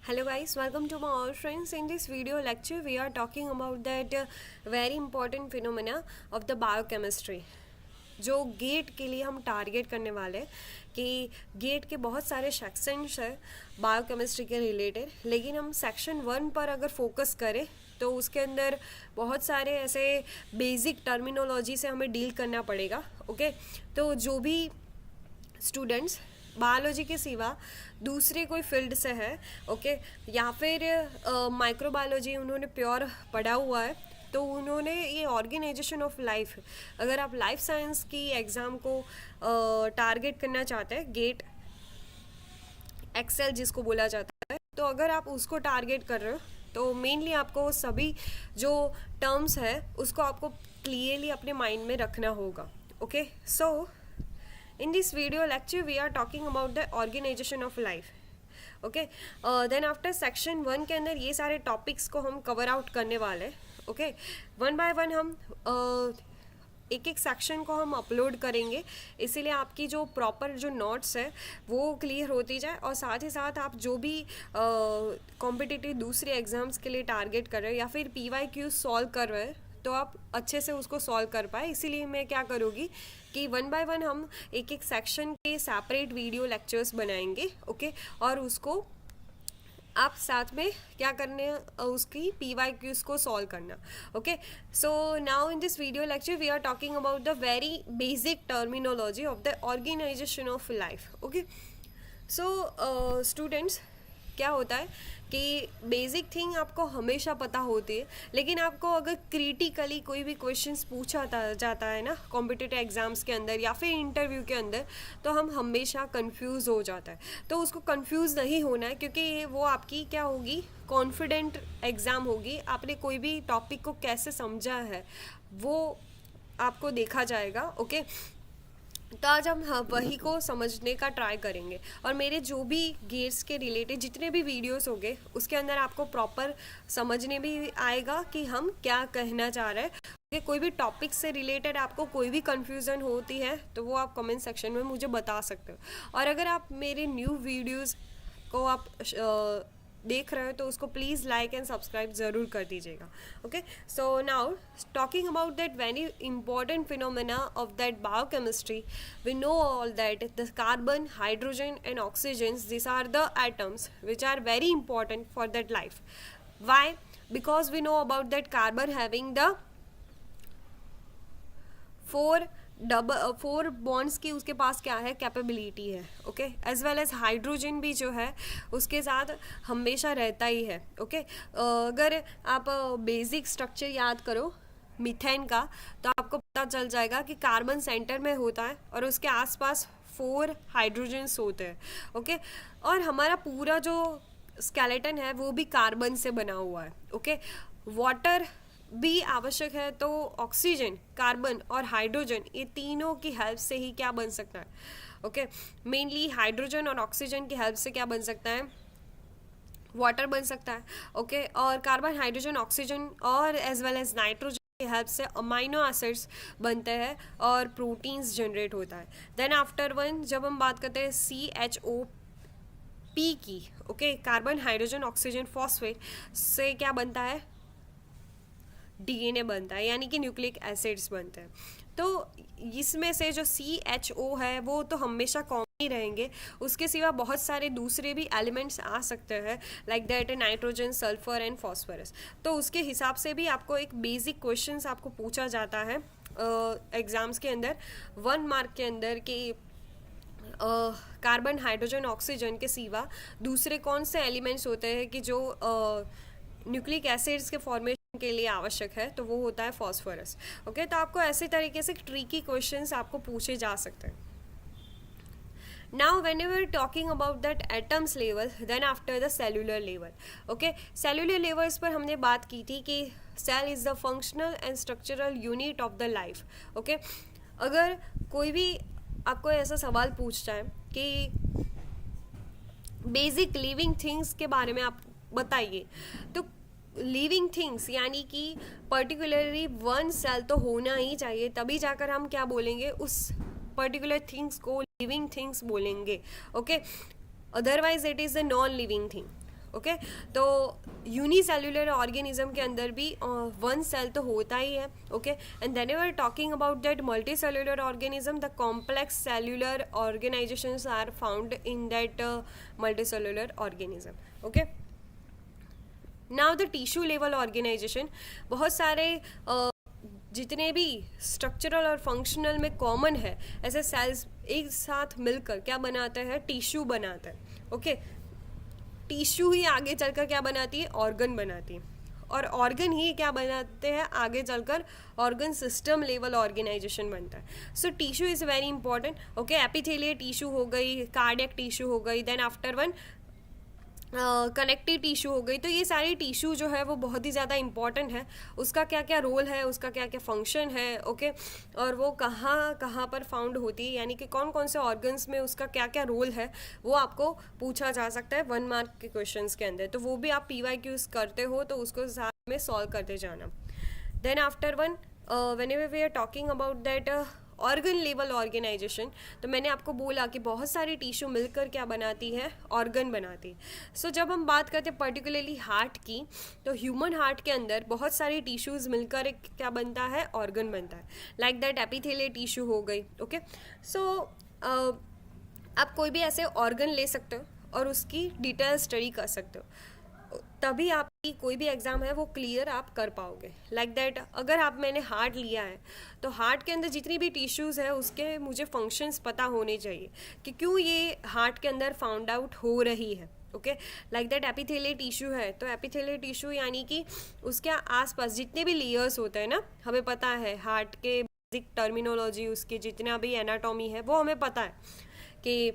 Hello guys, welcome to my all friends. In this video lecture we are talking about that very important phenomena of the biochemistry. जो gate के लिए हम target करने वाले कि gate के बहुत सारे सेक्शंस है बायोकेमिस्ट्री के रिलेटेड, लेकिन हम सेक्शन 1 पर अगर फोकस करें तो उसके अंदर बहुत सारे ऐसे बेसिक टर्मिनोलॉजी से हमें डील करना पड़ेगा. ओके, तो जो भी स्टूडेंट्स बायोलॉजी के सिवा दूसरे कोई फील्ड से है, ओके, या फिर माइक्रोबायोलॉजी उन्होंने प्योर पढ़ा हुआ है, तो उन्होंने ये ऑर्गेनाइजेशन ऑफ लाइफ, अगर आप लाइफ साइंस की एग्ज़ाम को टारगेट करना चाहते हैं, गेट एक्सेल जिसको बोला जाता है, तो अगर आप उसको टारगेट कर रहे हो तो मेनली आपको सभी जो टर्म्स है उसको आपको क्लियरली अपने माइंड में रखना होगा. Okay, so in this video lecture we are talking about the organization of life. Okay, then after section 1 के अंदर ये सारे टॉपिक्स को हम कवर आउट करने वाले हैं. ओके, वन बाय वन हम एक एक सेक्शन को हम अपलोड करेंगे, इसीलिए आपकी जो प्रॉपर जो नोट्स है वो क्लियर होती जाए, और साथ ही साथ आप जो भी कॉम्पिटिटिव दूसरे एग्जाम्स के लिए टारगेट कर रहे हैं या फिर PYQ सॉल्व कर रहे हैं तो आप अच्छे से उसको सॉल्व कर पाए. इसीलिए मैं क्या करूँगी कि वन बाय वन हम एक एक सेक्शन के सेपरेट वीडियो लेक्चर्स बनाएंगे. ओके, और उसको आप साथ में क्या करने उसकी PYQs को सॉल्व करना. Okay, so now in this video lecture we are talking about the very basic terminology of the organisation of life. Okay, so students, क्या होता है कि बेसिक थिंग आपको हमेशा पता होती है, लेकिन आपको अगर क्रिटिकली कोई भी क्वेश्चंस पूछा जाता है ना कॉम्पिटिटिव एग्जाम्स के अंदर या फिर इंटरव्यू के अंदर, तो हम हमेशा कंफ्यूज हो जाता है. तो उसको कंफ्यूज नहीं होना है, क्योंकि वो आपकी क्या होगी, कॉन्फिडेंट एग्ज़ाम होगी. आपने कोई भी टॉपिक को कैसे समझा है वो आपको देखा जाएगा. ओके, तो आज हम वही को समझने का ट्राई करेंगे, और मेरे जो भी गेट्स के रिलेटेड जितने भी वीडियोस होंगे उसके अंदर आपको प्रॉपर समझने भी आएगा कि हम क्या कहना चाह रहे हैं. कि कोई भी टॉपिक से रिलेटेड आपको कोई भी कन्फ्यूज़न होती है तो वो आप कमेंट सेक्शन में मुझे बता सकते हो. और अगर आप मेरे न्यू वीडियोज़ को आप देख रहे हो तो उसको प्लीज़ लाइक एंड सब्सक्राइब ज़रूर कर दीजिएगा. Okay, so now talking about that very important phenomena of that biochemistry, we know all that the carbon, hydrogen and oxygen, this are the atoms which are very important for that life. Why? Because we know about that carbon having the four bonds की उसके पास क्या है, capability है. Okay, as well as hydrogen भी जो है उसके साथ हमेशा रहता ही है. ओके, अगर आप बेसिक स्ट्रक्चर याद करो मीथेन का तो आपको पता चल जाएगा कि कार्बन सेंटर में होता है और उसके आसपास 4 हाइड्रोजन्स होते हैं. ओके, और हमारा पूरा जो स्केलेटन है वो भी कार्बन से बना हुआ है. ओके, वाटर भी आवश्यक है, तो ऑक्सीजन, कार्बन और हाइड्रोजन, ये तीनों की हेल्प से ही क्या बन सकता है. ओके, मेनली हाइड्रोजन और ऑक्सीजन की हेल्प से क्या बन सकता है, वाटर बन सकता है. ओके, और कार्बन, हाइड्रोजन, ऑक्सीजन और एज वेल एज नाइट्रोजन की हेल्प से अमाइनो एसिड्स बनते हैं और प्रोटीन्स जनरेट होता है. देन आफ्टर वन जब हम बात करते हैं CHOP की, okay, carbon, hydrogen, oxygen, phosphate से क्या बनता है, DNA बनता है, यानी कि न्यूक्लिक एसिड्स बनते हैं. तो इसमें से जो CHO है वो तो हमेशा कॉमन ही रहेंगे, उसके सिवा बहुत सारे दूसरे भी एलिमेंट्स आ सकते हैं, like that nitrogen, sulphur and phosphorus. तो उसके हिसाब से भी आपको एक बेसिक क्वेश्चंस आपको पूछा जाता है एग्ज़ाम्स के अंदर 1 मार्क के अंदर कि कार्बन, हाइड्रोजन, ऑक्सीजन के सिवा दूसरे कौन से एलिमेंट्स होते हैं कि जो न्यूक्लिक एसिड्स के फॉर्मेशन के लिए आवश्यक है, तो वो होता है फॉस्फोरस. ओके, तो आपको ऐसे तरीके से ट्रिकी क्वेश्चंस आपको पूछे जा सकते हैं. Now when we are talking about that atoms level, then after the cellular level. Okay, cellular levels पर हमने बात की थी कि cell is the functional and structural unit of the life. Okay, अगर कोई भी आपको ऐसा सवाल पूछता है कि बेसिक लिविंग थिंग्स के बारे में आप बताइए, तो लिविंग थिंग्स यानी कि पर्टिकुलरली 1 सेल तो होना ही चाहिए, तभी जाकर हम क्या बोलेंगे, उस पर्टिकुलर थिंग्स को लिविंग थिंग्स बोलेंगे. Okay, otherwise it is a non living thing. Okay तो यूनिसेल्युलर ऑर्गेनिज्म के अंदर भी वन सेल तो होता ही है. Okay and then we are talking about that multi cellular organism, the complex cellular organisations are found in that multi cellular organism. Okay now the tissue level organisation, बहुत सारे जितने भी स्ट्रक्चरल और functional में कॉमन है ऐसे sales एक साथ मिलकर क्या बनाते हैं, टिश्यू बनाते हैं. ओके टिश्यू ही आगे चलकर क्या बनाती है, ऑर्गन बनाती है, और ऑर्गन ही क्या बनाते हैं आगे चलकर, ऑर्गन सिस्टम लेवल ऑर्गेनाइजेशन बनता है. So tissue is very important. Okay epithelial tissue हो गई, कार्डियक टिश्यू हो गई, then after one connective tissue हो गई. तो ये सारी टिश्यू जो है वो बहुत ही ज़्यादा इंपॉर्टेंट है, उसका क्या क्या रोल है, उसका क्या क्या फंक्शन है. ओके और वो कहाँ कहाँ पर फाउंड होती है, यानी कि कौन कौन से ऑर्गन्स में उसका क्या क्या रोल है, वो आपको पूछा जा सकता है 1 मार्क के क्वेश्चंस के अंदर. तो वो भी आप PYQs करते हो तो उसको साथ में सॉल्व करते जाना. Then after one whenever we are talking about that organ level organisation, तो मैंने आपको बोला कि बहुत सारी टिश्यू मिलकर क्या बनाती है, ऑर्गन बनाती है. सो जब हम बात करते हैं पर्टिकुलरली हार्ट की, तो ह्यूमन हार्ट के अंदर बहुत सारी टिश्यूज़ मिलकर एक क्या बनता है, ऑर्गन बनता है. लाइक दैट एपिथेलियल टिश्यू हो गई. ओके सो आप कोई भी ऐसे ऑर्गन ले सकते हो और उसकी डिटेल स्टडी कर सकते हो, तभी आपकी कोई भी एग्ज़ाम है वो क्लियर आप कर पाओगे. लाइक दैट अगर आप मैंने हार्ट लिया है तो हार्ट के अंदर जितनी भी टिश्यूज़ है उसके मुझे फंक्शंस पता होने चाहिए कि क्यों ये हार्ट के अंदर फाउंड आउट हो रही है. Okay like that epithelial tissue है तो एपिथेलियल टिश्यू यानी कि उसके आसपास जितने भी लेयर्स होते हैं ना, हमें पता है हार्ट के बेसिक टर्मिनोलॉजी, उसके जितना भी एनाटॉमी है वो हमें पता है कि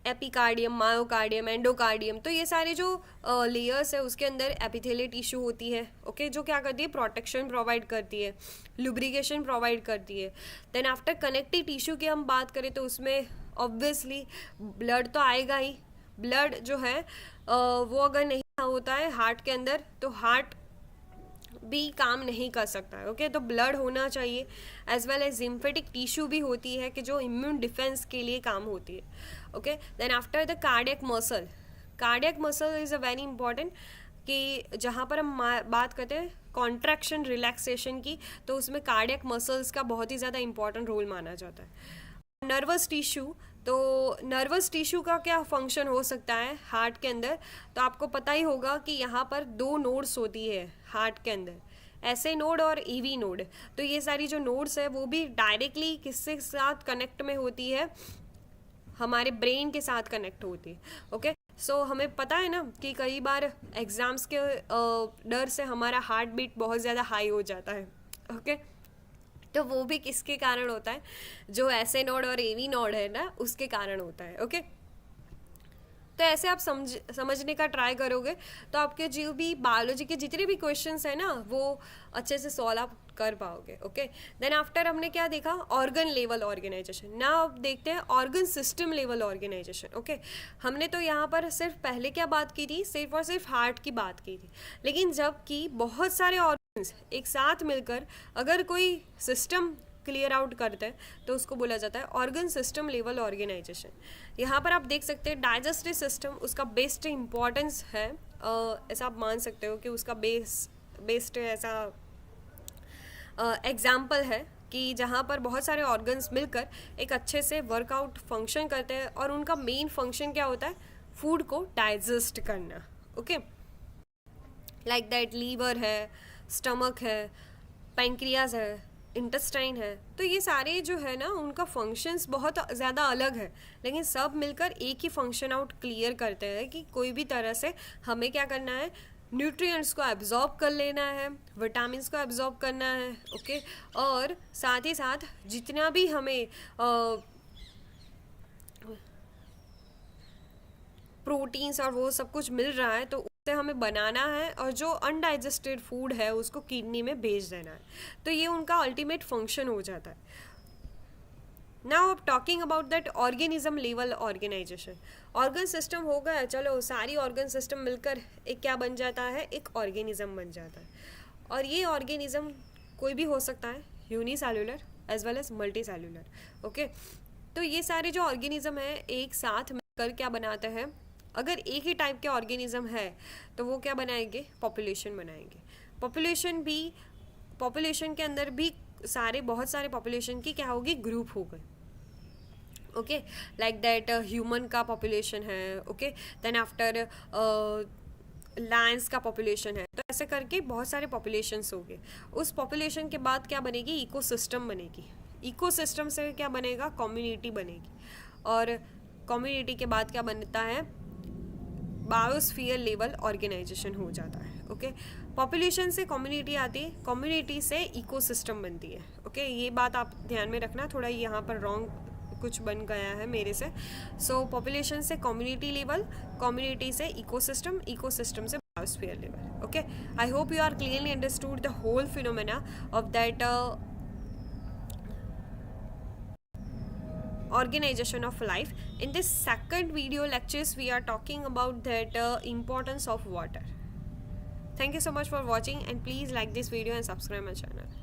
एपिकार्डियम, मायोकार्डियम, एंडोकार्डियम, तो ये सारे जो लेयर्स है उसके अंदर एपिथेलियल टिश्यू होती है. ओके जो क्या करती है, प्रोटेक्शन प्रोवाइड करती है, लुब्रिकेशन प्रोवाइड करती है. देन आफ्टर कनेक्टिव टिश्यू की हम बात करें तो उसमें ऑब्वियसली ब्लड तो आएगा ही. ब्लड जो है वो अगर नहीं होता है हार्ट के अंदर तो हार्ट भी काम नहीं कर सकता है. ओके तो ब्लड होना चाहिए. As well as lymphatic tissue भी होती है कि जो इम्यून डिफेंस के लिए काम होती है. Okay then after the cardiac muscle, cardiac muscle is a very important कि जहाँ पर हम बात करते हैं कॉन्ट्रैक्शन रिलैक्सेशन की, तो उसमें कार्डियक मसल्स का बहुत ही ज़्यादा इंपॉर्टेंट रोल माना जाता है. नर्वस टिश्यू, तो नर्वस टिश्यू का क्या फंक्शन हो सकता है हार्ट के अंदर, तो आपको पता ही होगा कि यहाँ पर 2 नोड्स होती है हार्ट के अंदर, ऐसे नोड और ईवी नोड. तो ये सारी जो नोड्स है वो भी डायरेक्टली किसके साथ कनेक्ट में होती है, हमारे ब्रेन के साथ कनेक्ट होती है. ओके सो हमें पता है ना कि कई बार एग्ज़ाम्स के डर से हमारा हार्ट बीट बहुत ज़्यादा हाई हो जाता है. ओके तो वो भी किसके कारण होता है, जो ऐसे नोड और एवी नोड है ना उसके कारण होता है. ओके तो ऐसे आप समझने का ट्राई करोगे तो आपके जो भी बायोलॉजी के जितने भी क्वेश्चंस है ना वो अच्छे से सॉल्व आप कर पाओगे. ओके देन आफ्टर हमने क्या देखा, ऑर्गन लेवल ऑर्गेनाइजेशन. ना अब देखते हैं organ system level organisation. Okay हमने तो यहाँ पर सिर्फ पहले क्या बात की थी, सिर्फ और सिर्फ हार्ट की बात की थी, लेकिन जबकि बहुत सारे ऑर्गन्स एक साथ मिलकर अगर कोई सिस्टम क्लियर आउट करते हैं तो उसको बोला जाता है ऑर्गन सिस्टम लेवल ऑर्गेनाइजेशन. यहाँ पर आप देख सकते हैं डाइजेस्टिव सिस्टम उसका बेस्ट इम्पॉर्टेंस है, ऐसा आप मान सकते हो कि उसका बेस्ट ऐसा एग्जाम्पल है कि जहाँ पर बहुत सारे ऑर्गन्स मिलकर एक अच्छे से वर्कआउट फंक्शन करते हैं और उनका मेन फंक्शन क्या होता है, फूड को डाइजेस्ट करना. ओके लाइक दैट लीवर है, स्टमक है, पैंक्रियाज है, इंटेस्टाइन है. तो ये सारे जो है ना उनका फंक्शंस बहुत ज़्यादा अलग है, लेकिन सब मिलकर एक ही फंक्शन आउट क्लियर करते हैं कि कोई भी तरह से हमें क्या करना है, न्यूट्रिएंट्स को एब्जॉर्ब कर लेना है, विटामिन्स को एब्जॉर्ब करना है. ओके और साथ ही साथ जितना भी हमें प्रोटीन्स और वो सब कुछ मिल रहा है तो उससे हमें बनाना है, और जो अनडाइजेस्टेड फूड है उसको किडनी में भेज देना है. तो ये उनका अल्टीमेट फंक्शन हो जाता है. नाउ अब talking about that organism level organisation. Organ system हो गया, चलो सारी ऑर्गन सिस्टम मिलकर एक क्या बन जाता है, एक ऑर्गेनिज्म बन जाता है. और ये ऑर्गेनिज्म कोई भी हो सकता है, unicellular as well as multi cellular. Okay तो ये सारे जो ऑर्गेनिज्म है एक साथ मिलकर क्या बनाते हैं, अगर एक ही टाइप के ऑर्गेनिज्म है तो वो क्या बनाएंगे, पॉपुलेशन बनाएंगे। पॉपुलेशन के अंदर भी बहुत सारे पॉपुलेशन की क्या होगी, ग्रुप हो गए। ओके, लाइक दैट ह्यूमन का पॉपुलेशन है, ओके, देन आफ्टर लैंड्स का पॉपुलेशन है, तो ऐसे करके बहुत सारे पॉपुलेशंस हो गए। उस पॉपुलेशन के बाद क्या बनेगी, इकोसिस्टम बनेगी। इकोसिस्टम से क्या बनेगा, कम्युनिटी बनेगी, और कम्युनिटी के बाद क्या बनता है, बायोस्फीयर लेवल ऑर्गेनाइजेशन हो जाता है। ओके, पॉपुलेशन से कम्युनिटी आती है, कम्युनिटी से इकोसिस्टम बनती है। ओके, ये बात आप ध्यान में रखना, थोड़ा यहाँ पर रॉन्ग कुछ बन गया है मेरे से। सो पॉपुलेशन से कम्युनिटी लेवल, कम्युनिटी से इकोसिस्टम, इकोसिस्टम से biosphere level. Okay, I hope you are clearly understood the whole phenomena of that organization of life. In this second video lectures we are talking about that importance of water. Thank you so much for watching, and please like this video and subscribe my channel.